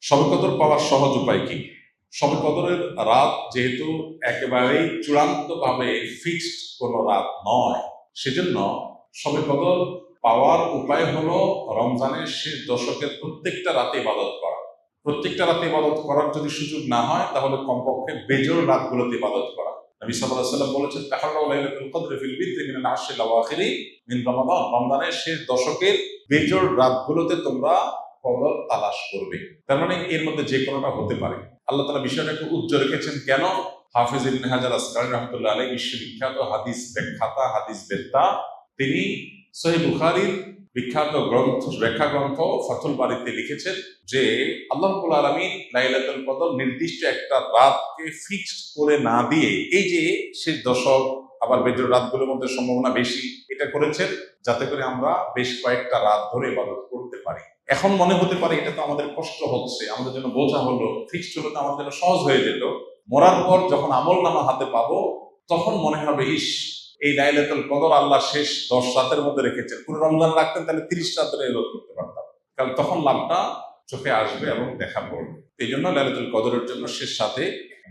শবে কদর পাওয়ার সহজ উপায় কি? শবে কদরের রাত যেহেতু একেবারেই চূড়ান্তভাবে ফিক্সড কোনো রাত নয়, সেজন্য শবে কদর পাওয়ার উপায় হলো রমজানের শেষ দশকের প্রত্যেকটা রাতে ইবাদত করা। প্রত্যেকটা রাতে ইবাদত করার যদি সুযোগ না হয়, তাহলে কমপক্ষে বেজোড় রাতগুলোতে ইবাদত করা। নবী সাল্লাল্লাহু আলাইহি ওয়াসাল্লাম বলেছেন, তাহাররাউ লাইলাতুল কদরি ফিল বিদরি মিনাল আশরিল আওয়াখিরি মিন রমাদান। রমজানের শেষ দশকের বেজোড় রাতগুলোতে তোমরা কদর তালাশ করবে। তার মানে এর মধ্যে যে কোনোটা হতে পারে। আল্লাহ তাআলা বিষয়টাকে উজ্জ্বল রেখেছেন কেন? হাফেজ ইবনে হাজার আসকালানী রাহমাতুল্লাহ আলাইহি বিশ্ববিখ্যাত হাদিস ব্যাখ্যাতা, হাদিস বেত্তা, তিনি সহিহ বুখারীর বিখ্যাত ব্যাখ্যা গ্রন্থ ফাথুল বারীতে লিখেছেন যে আল্লাহ রাব্বুল আলামিন লাইলাতুল কদর নির্দিষ্ট একটা রাতকে ফিক্সড করে না দিয়ে, এই যে শেষ দশক আবার বেজোড় রাতগুলোর মধ্যে সম্ভাবনা বেশি, এটা করেছেন যাতে করে আমরা বেশ কয়েকটা রাত ধরে ইবাদত করতে পারি। এখন মনে হতে পারে এটা তো আমাদের কষ্ট হচ্ছে, আমাদের জন্য বোঝা হলো, ফিক্সড হলো তো আমাদের জন্য সহজ হয়ে যেত। মরার পর যখন আমলনামা হাতে পাবো, তখন মনে হবে ইস, এই লাইলাতুল কদর আল্লাহ শেষ 10 রাতের মধ্যে রেখেছেন। পুরো রমজান রাখতেন তাহলে 30 রাত ধরে ইবাদত করতে পারতাম, কারণ তখন লাভটা চোখে আসবে এবং দেখা পড়বে। এই জন্য লাইলাতুল কদরের জন্য শেষ সাথে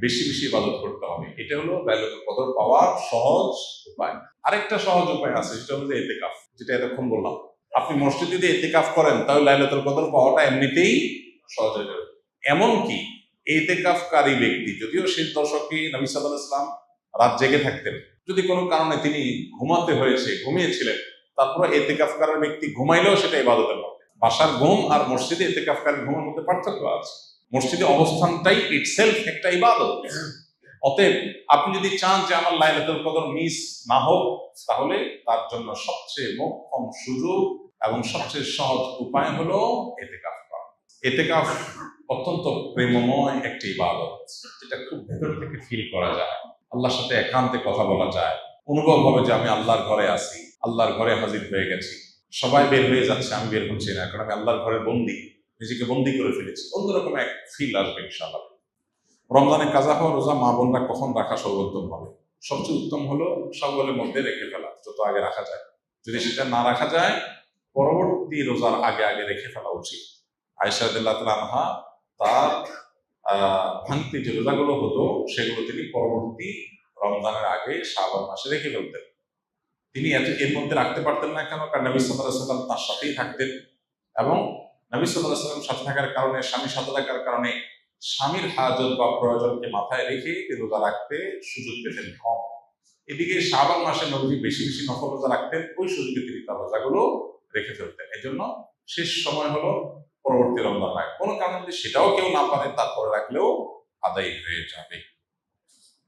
বেশি বেশি ইবাদত করতে হবে। এটা হলো লাইলাতুল কদর পাওয়ার সহজ উপায়। আরেকটা সহজ উপায় আছে, সেটা হলো ইতিকাফ, যেটা এতক্ষণ বললাম। আপনি মসজিদে যদি ইতিকাফ করেন, তাহলে লাইলাতুল কদর পাওয়াটা এমনিতেই সহজ হয়ে যাবে। এমনকি ইতিকাফকারী ব্যক্তি, যদিও শেষ দশকে নবী সাল্লাল্লাহু আলাইহি ওয়াসাল্লাম রাত জেগে থাকতেন, যদি কোনো কারণে তিনি ঘুমাতে হয়েছে, ঘুমিয়েছিলেন, তারপরে ইতিকাফকারী ব্যক্তি ঘুমাইলেও সেটা ইবাদতের মধ্যে। বাসার ঘুম আর মসজিদে ইতিকাফকারী ঘুমের মধ্যে পার্থক্য আছে। মসজিদে অবস্থানটাই ইটসেলফ একটা ইবাদত। অতএব আপনি যদি চান যে আমার লাইলাতুল কদর মিস না হোক, তাহলে তার জন্য সবচেয়ে মোক্ষম সুযোগ এবং সবচেয়ে সহজ উপায় হলো ইতিকাফ করা। ইতিকাফ অত্যন্ত প্রেমময় একটি ইবাদত, যেটা খুব ভেতর থেকে ফিল করা যায়। আল্লাহর সাথে একান্তে কথা বলা যায়, অনুভব হবে যে আমি আল্লাহর ঘরে আছি, আল্লাহর ঘরে হাজির হয়ে গেছি। সবাই বের হয়ে যাচ্ছে, আমি বের হচ্ছি না, কারণ আমি আল্লাহর ঘরে বন্দী, নিজেকে বন্দী করে ফেলেছি। অন্যরকম এক ফিল আসবে ইনশাআল্লাহ। রমজানে কাজা হওয়া রোজা মা বোনরা কখন রাখা সর্বোত্তম হবে? সবচেয়ে উত্তম হলো সওয়ালের মধ্যে রেখে ফেলা, যত আগে রাখা যায়। যদি সেটা না রাখা যায়, পরবর্তী রোজার আগে আগে রেখে ফেলা উচিত। আয়েশা রাদিয়াল্লাহু তাআলা আনহা তার ভাঙতি যে রোজাগুলো হতো, সেগুলো তিনি পরবর্তী রমজানের আগে শাবান মাসে রেখে ফেলতেন। তিনি এর মধ্যে রাখতে পারতেন না কেন? কারণ নবী সাল্লাল্লাহু আলাইহি ওয়াসাল্লাম তার সাথেই থাকতেন, এবং নবী সাল্লাল্লাহু আলাইহি ওয়াসাল্লাম সাথে থাকার কারণে, স্বামীর সাথে থাকার কারণে স্বামীর হাজত বা প্রয়োজনকে মাথায় রেখে রোজা রাখতে সুযোগ পেতেন কম। এদিকে শাবান মাসে নবী বেশি বেশি নফল রোজা রাখতেন, ওই সুযোগে তিনি তার রোজাগুলো রেখে ফেলতেন। এই জন্য শেষ সময় হলো পরবর্তী রমজান রাখ। কোনো কারণে যদি সেটাও কেউ না পারে, তারপরে রাখলেও আদায় হয়ে যাবে।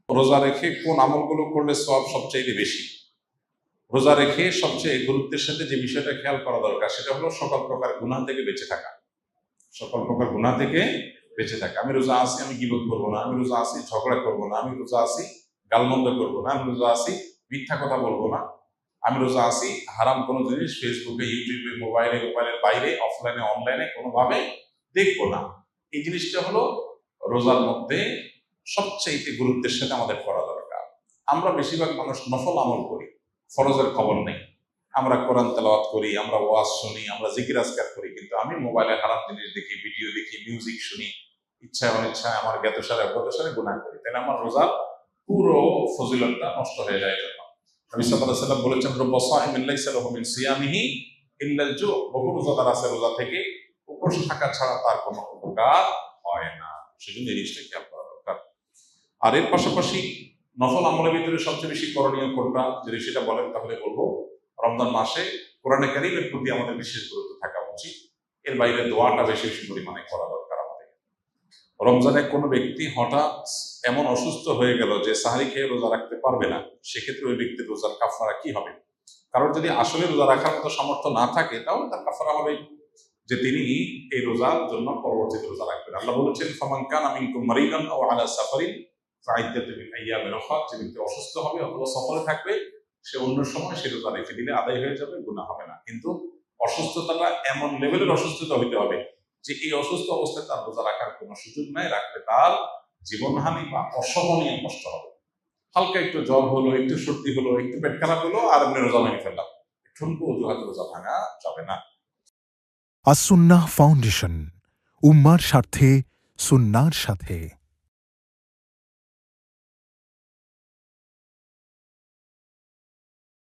রোজা রেখে কোন আমলগুলো করলে সওয়াব সবচেয়ে বেশি? রোজা রেখে সবচেয়ে গুরুত্বের সাথে যে বিষয়টা খেয়াল করা দরকার, সেটা হলো সকল প্রকার গুনাহ থেকে বেঁচে থাকা। সকল প্রকার গুনাহ থেকে বেঁচে থাকা। আমি রোজা আছি, আমি গীবত করবো না, আমি রোজা আছি ঝগড়া করবো না, আমি রোজা আছি গালমন্দ করবো না, আমি রোজা আছি মিথ্যা কথা বলবো না, আমি রোজা আছি হারাম কোনো জিনিস ফেসবুকে, ইউটিউবে, মোবাইলের বাইরে, অফলাইনে, অনলাইনে কোনোভাবে দেখবো না। এই জিনিসটা হলো রোজার মধ্যে সবচেয়ে গুরুত্বের সাথে আমাদের করা দরকার। আমরা বেশিরভাগ মানুষ নফল আমল করি, ফরজের খবর নেই। আমরা কোরআন তেলাওয়াত করি, আমরা ওয়াজ শুনি, আমরা জিকির আজকার করি, কিন্তু আমি মোবাইলে হারাম জিনিস দেখি, ভিডিও দেখি, মিউজিক শুনি, ইচ্ছায় অনিচ্ছায় আমার জ্ঞাতসারে অজ্ঞাতসারে গুনাহ করি, তাহলে আমার রোজার পুরো ফজিলতটা নষ্ট হয়ে যায়। নবী সাল্লাল্লাহু আলাইহি ওয়াসাল্লাম বলেছেন, রুব্বা সাইমিন লাইসা লাহু মিন সিয়ামিহি ইল্লাল জু'। বহু রোজাদার আছে, রোজা থেকে উপোস থাকা ছাড়া তার কোনো উপকার হয় না। সেজন্য এই জিনিসটা খেয়াল করা দরকার। আর এর পাশাপাশি নফল আমলের ভিতরে সবচেয়ে বেশি করণীয় কোনটা, যদি সেটা বলেন তাহলে বলবো রমজান মাসে কোরআনে কারীমের প্রতি আমাদের বিশেষ গুরুত্ব থাকা উচিত। এর বাইরে দোয়াটা বেশি বেশি পরিমাণে করা দরকার আমাদের। রমজানে কোনো ব্যক্তি হঠাৎ এমন অসুস্থ হয়ে গেল যে সাহারি খেয়ে রোজা রাখতে পারবে না, সেক্ষেত্রে ওই ব্যক্তির রোজার কাফারা কি হবে? কারণ যদি আসলে রোজা রাখার মতো সামর্থ্য না থাকে, তাহলে তার কাফারা হবে যে তিনি এই রোজার জন্য পরবর্তীতে রোজা রাখবেন। আল্লাহ বলেছেন, ফামান কানা মিনকুম মারিদান আও আলা সাফারিন ফাইদ্দাতুম মিন আইয়ামিন উখরা। যে ব্যক্তি অসুস্থ হবে অথবা সফরে থাকবে, সে অন্য সময় সে রোজা রেখে দিলে আদায় হয়ে যাবে, গুনাহ হবে না। কিন্তু অসুস্থতাটা এমন লেভেলের অসুস্থতা হইতে হবে যে এই অসুস্থ অবস্থায় তার রোজা রাখার কোনো সুযোগ নাই, রাখলে তার জীবনহানি বা অসহনীয় কষ্ট হবে। হালকা একটু জ্বর হলো, একটু সর্দি হলো, একটু পেট খারাপ হলো, আর এমনি রোজা ভেঙে ফেললাম, ঠুনকো অজুহাতে রোজা ভাঙা যাবে না। আসুন্নাহ ফাউন্ডেশন, উম্মার স্বার্থে সুন্নাহর সাথে।